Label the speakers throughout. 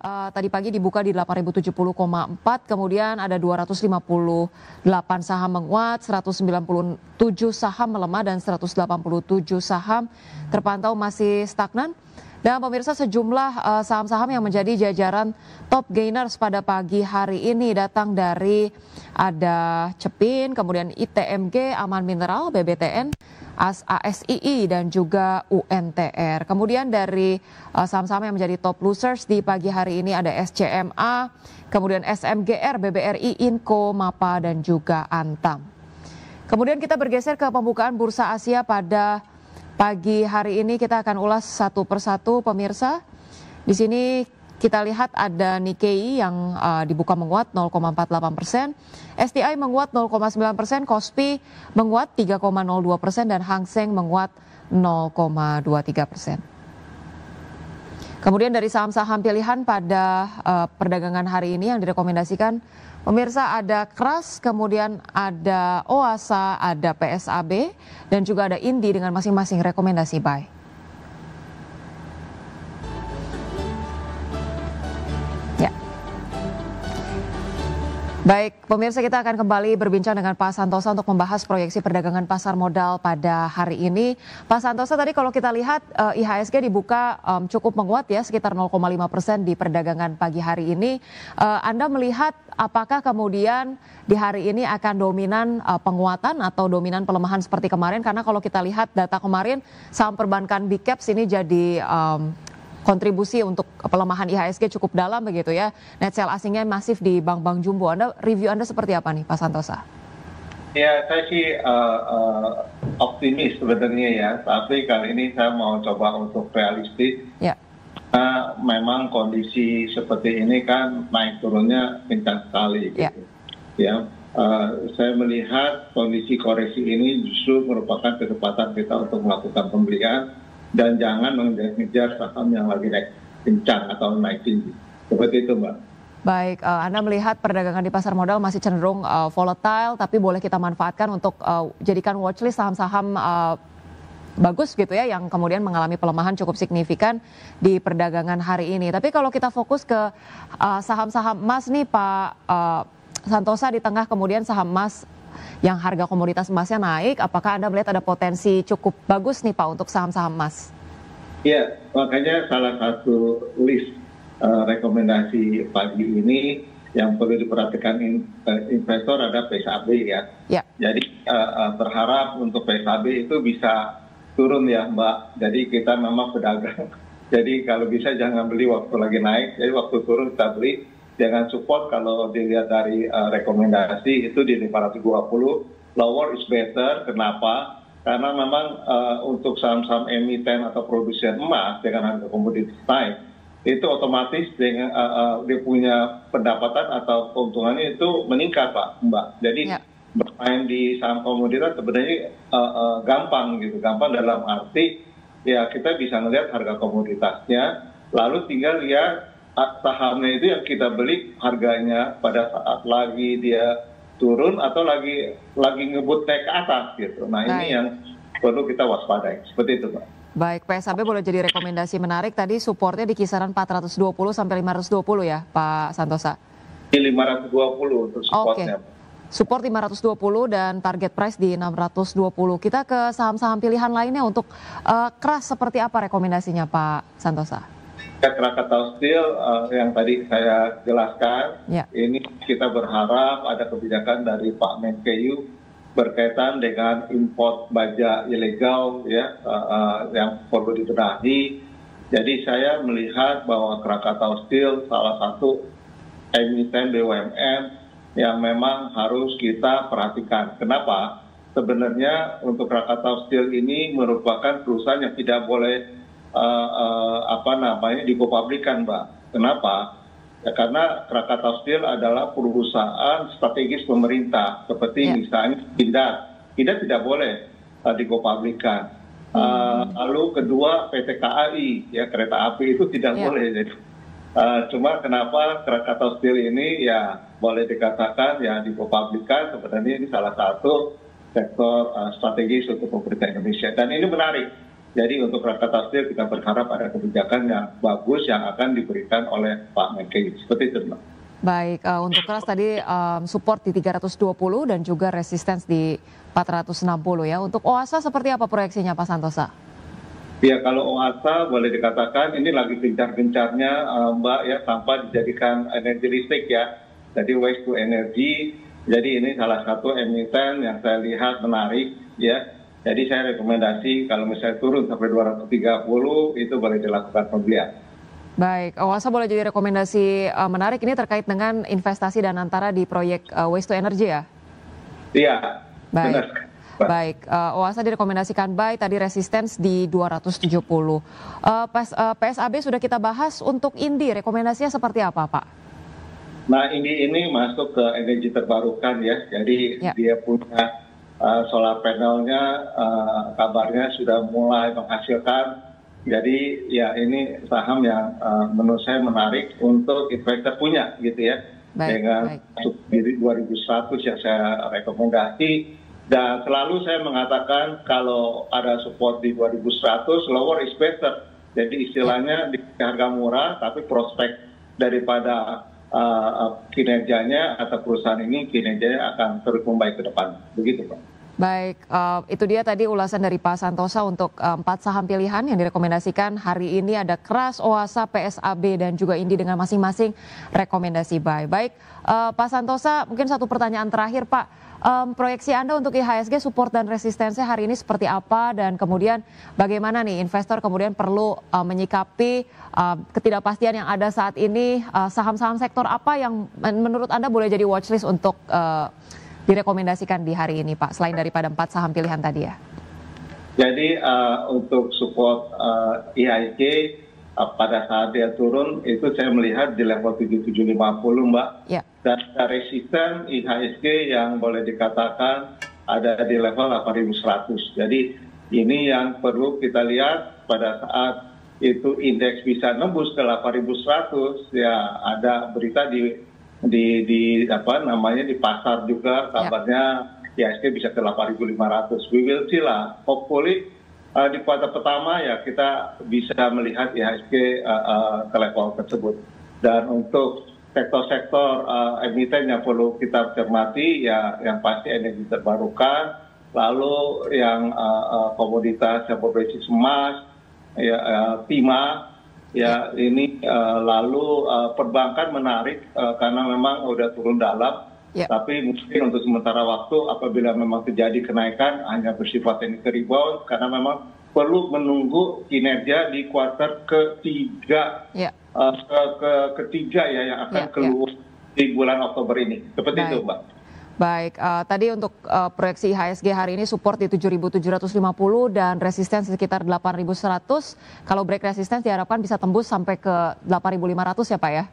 Speaker 1: Tadi pagi dibuka di 8.070,4, kemudian ada 258 saham menguat, 197 saham melemah, dan 187 saham terpantau masih stagnan. Dan pemirsa, sejumlah saham-saham yang menjadi jajaran top gainers pada pagi hari ini datang dari ada Cepin, kemudian ITMG, Aman Mineral, BBTN, ASII, dan juga UNTR. Kemudian dari saham-saham yang menjadi top losers di pagi hari ini ada SCMA, kemudian SMGR, BBRI, Inco, MAPA, dan juga Antam. Kemudian kita bergeser ke pembukaan Bursa Asia pada pagi hari ini. Kita akan ulas satu persatu, pemirsa. Di sini kita lihat ada Nikkei yang dibuka menguat 0,48%, STI menguat 0,9%, Kospi menguat 3,02%, dan Hang Seng menguat 0,23%. Kemudian dari saham-saham pilihan pada perdagangan hari ini yang direkomendasikan, pemirsa, ada Kras, kemudian ada Oasa, ada PSAB, dan juga ada Indi dengan masing-masing rekomendasi buy. Baik, pemirsa, kita akan kembali berbincang dengan Pak Santosa untuk membahas proyeksi perdagangan pasar modal pada hari ini. Pak Santosa, tadi kalau kita lihat IHSG dibuka cukup menguat ya, sekitar 0,5% di perdagangan pagi hari ini. Anda melihat apakah kemudian di hari ini akan dominan penguatan atau dominan pelemahan seperti kemarin? Karena kalau kita lihat data kemarin, saham perbankan Big Caps ini jadi kontribusi untuk pelemahan IHSG cukup dalam begitu ya. Net sell asingnya masif di bank-bank jumbo. Review Anda seperti apa nih, Pak Santosa?
Speaker 2: Ya, saya sih optimis sebenarnya ya. Tapi kali ini saya mau coba untuk realistis.
Speaker 1: Ya.
Speaker 2: Memang kondisi seperti ini kan naik turunnya kencang sekali. Gitu. Ya. Saya melihat kondisi koreksi ini justru merupakan kesempatan kita untuk melakukan pembelian. Dan jangan mengejar saham yang lagi naik kencang atau naik tinggi. Seperti itu, Mbak.
Speaker 1: Baik, Anda melihat perdagangan di pasar modal masih cenderung volatile, tapi boleh kita manfaatkan untuk jadikan watchlist saham-saham bagus gitu ya, yang kemudian mengalami pelemahan cukup signifikan di perdagangan hari ini. Tapi kalau kita fokus ke saham-saham emas nih, Pak Santosa, di tengah kemudian saham emas yang harga komoditas emasnya naik, apakah Anda melihat ada potensi cukup bagus nih Pak untuk saham-saham emas?
Speaker 2: Iya, makanya salah satu list rekomendasi pagi ini yang perlu diperhatikan investor ada PSAB ya. Jadi berharap untuk PSAB itu bisa turun ya Mbak. Jadi kita memang pedagang. Jadi kalau bisa jangan beli waktu lagi naik, jadi waktu turun kita beli. Jangan support kalau dilihat dari rekomendasi itu di 520, lower is better. Kenapa? Karena memang untuk saham-saham emiten atau produsen emas dengan harga komoditas naik, itu otomatis dengan dia punya pendapatan atau keuntungannya itu meningkat Pak, Mbak. Jadi bermain di saham komoditas sebenarnya gampang gitu, gampang dalam arti ya kita bisa melihat harga komoditasnya, lalu tinggal lihat sahamnya itu yang kita beli harganya pada saat lagi dia turun atau lagi ngebut naik ke atas gitu. Nah ini yang perlu kita waspadai. Seperti itu Pak.
Speaker 1: Baik, PSAB boleh jadi rekomendasi menarik. Tadi supportnya di kisaran 420 sampai 520 ya Pak Santosa?
Speaker 2: Di 520 untuk supportnya.
Speaker 1: Support 520 dan target price di 620. Kita ke saham-saham pilihan lainnya untuk Kras, seperti apa rekomendasinya Pak Santosa?
Speaker 2: Krakatau Steel yang tadi saya jelaskan, ini kita berharap ada kebijakan dari Pak Menkeu berkaitan dengan import baja ilegal ya yang perlu dibenahi. Jadi saya melihat bahwa Krakatau Steel salah satu emiten BUMN yang memang harus kita perhatikan. Kenapa? Sebenarnya untuk Krakatau Steel ini merupakan perusahaan yang tidak boleh dipublikkan, Mbak. Kenapa? Ya, karena Krakatau Steel adalah perusahaan strategis pemerintah, seperti misalnya Pindad tidak boleh dipublikkan. Lalu kedua PT KAI, ya kereta api itu tidak boleh. Jadi, cuma kenapa Krakatau Steel ini ya boleh dikatakan ya dipublikkan, sebenarnya ini salah satu sektor strategis untuk pemerintah Indonesia. Dan ini menarik. Jadi untuk Krakatau Steel kita berharap ada kebijakan yang bagus yang akan diberikan oleh Pak Menkeu. Seperti itu, Mbak.
Speaker 1: Baik, untuk keras tadi support di 320 dan juga resistance di 460 ya. Untuk OASA seperti apa proyeksinya Pak Santosa?
Speaker 2: Ya, kalau OASA boleh dikatakan ini lagi gencar-gencarnya Mbak ya, sampah dijadikan energi listrik ya. Jadi waste to energy. Jadi ini salah satu emiten yang saya lihat menarik ya. Jadi saya rekomendasi kalau misalnya turun sampai 230 itu boleh dilakukan pembelian.
Speaker 1: Baik, OASA boleh jadi rekomendasi menarik ini terkait dengan investasi dan antara di proyek waste to energy ya?
Speaker 2: Iya,
Speaker 1: baik.
Speaker 2: Benar.
Speaker 1: Baik, OASA direkomendasikan buy, tadi resistance di 270. PSAB sudah kita bahas, untuk INDI rekomendasinya seperti apa Pak?
Speaker 2: Nah ini masuk ke energi terbarukan ya, jadi dia punya solar panelnya kabarnya sudah mulai menghasilkan. Jadi ya ini saham yang menurut saya menarik untuk investor punya gitu ya. Dengan masuk di 2100 yang saya rekomendasi. Dan selalu saya mengatakan kalau ada support di 2100, lower is better. Jadi istilahnya di harga murah tapi prospek daripada kinerjanya atau perusahaan ini kinerjanya akan terus membaik ke depan. Begitu Pak.
Speaker 1: Baik, itu dia tadi ulasan dari Pak Santosa untuk 4 saham pilihan yang direkomendasikan hari ini. Ada KRAS, OASA, PSAB dan juga INDI dengan masing-masing rekomendasi buy. Baik, Pak Santosa mungkin satu pertanyaan terakhir Pak. Proyeksi Anda untuk IHSG support dan resistensi hari ini seperti apa, dan kemudian bagaimana nih investor kemudian perlu menyikapi ketidakpastian yang ada saat ini, saham-saham sektor apa yang menurut Anda boleh jadi watchlist untuk direkomendasikan di hari ini Pak, selain daripada 4 saham pilihan tadi ya? Jadi
Speaker 2: untuk support IHSG pada saat dia turun itu saya melihat di level 7750 Mbak. Ya. Dan resisten IHSG yang boleh dikatakan ada di level 8100. Jadi ini yang perlu kita lihat pada saat itu indeks bisa nembus ke 8100 ya, ada berita di apa namanya di pasar juga kabarnya IHSG bisa ke 8500. We will see lah. Hopefully di kuartal pertama ya kita bisa melihat IHSG ke level tersebut. Dan untuk sektor-sektor emiten yang perlu kita cermati ya yang pasti energi terbarukan, lalu yang komoditas yang berbasis emas, ya timah, ya ini lalu perbankan menarik karena memang udah turun dalam, tapi mungkin untuk sementara waktu apabila memang terjadi kenaikan hanya bersifat technical rebound karena memang perlu menunggu kinerja di kuartal ketiga. Ketiga ya yang akan keluar di bulan Oktober ini. Seperti itu, Mbak.
Speaker 1: Baik, tadi untuk proyeksi IHSG hari ini support di 7.750 dan resistance sekitar 8.100. Kalau break resistance diharapkan bisa tembus sampai ke 8.500 ya Pak ya?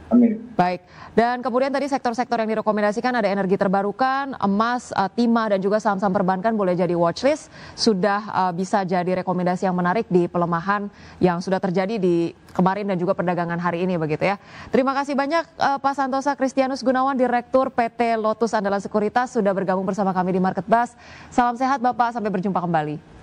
Speaker 2: Amin.
Speaker 1: Baik, dan kemudian tadi sektor-sektor yang direkomendasikan ada energi terbarukan, emas, timah dan juga saham-saham perbankan boleh jadi watchlist. Sudah bisa jadi rekomendasi yang menarik di pelemahan yang sudah terjadi di kemarin dan juga perdagangan hari ini begitu ya. Terima kasih banyak Pak Santosa Kristianus Gunawan, Direktur PT Lotus Andalan Sekuritas sudah bergabung bersama kami di Market Buzz. Salam sehat Bapak, sampai berjumpa kembali.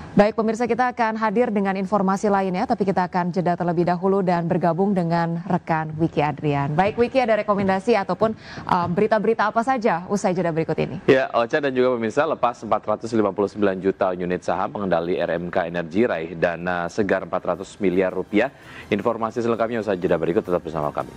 Speaker 1: Baik pemirsa, kita akan hadir dengan informasi lainnya, tapi kita akan jeda terlebih dahulu dan bergabung dengan rekan Wiki Adrian. Baik Wiki, ada rekomendasi ataupun berita-berita apa saja usai jeda berikut ini?
Speaker 3: Ya, Ocha dan juga pemirsa, lepas 459 juta unit saham pengendali RMK Energi raih dana segar 400 miliar rupiah. Informasi selengkapnya usai jeda berikut, tetap bersama kami.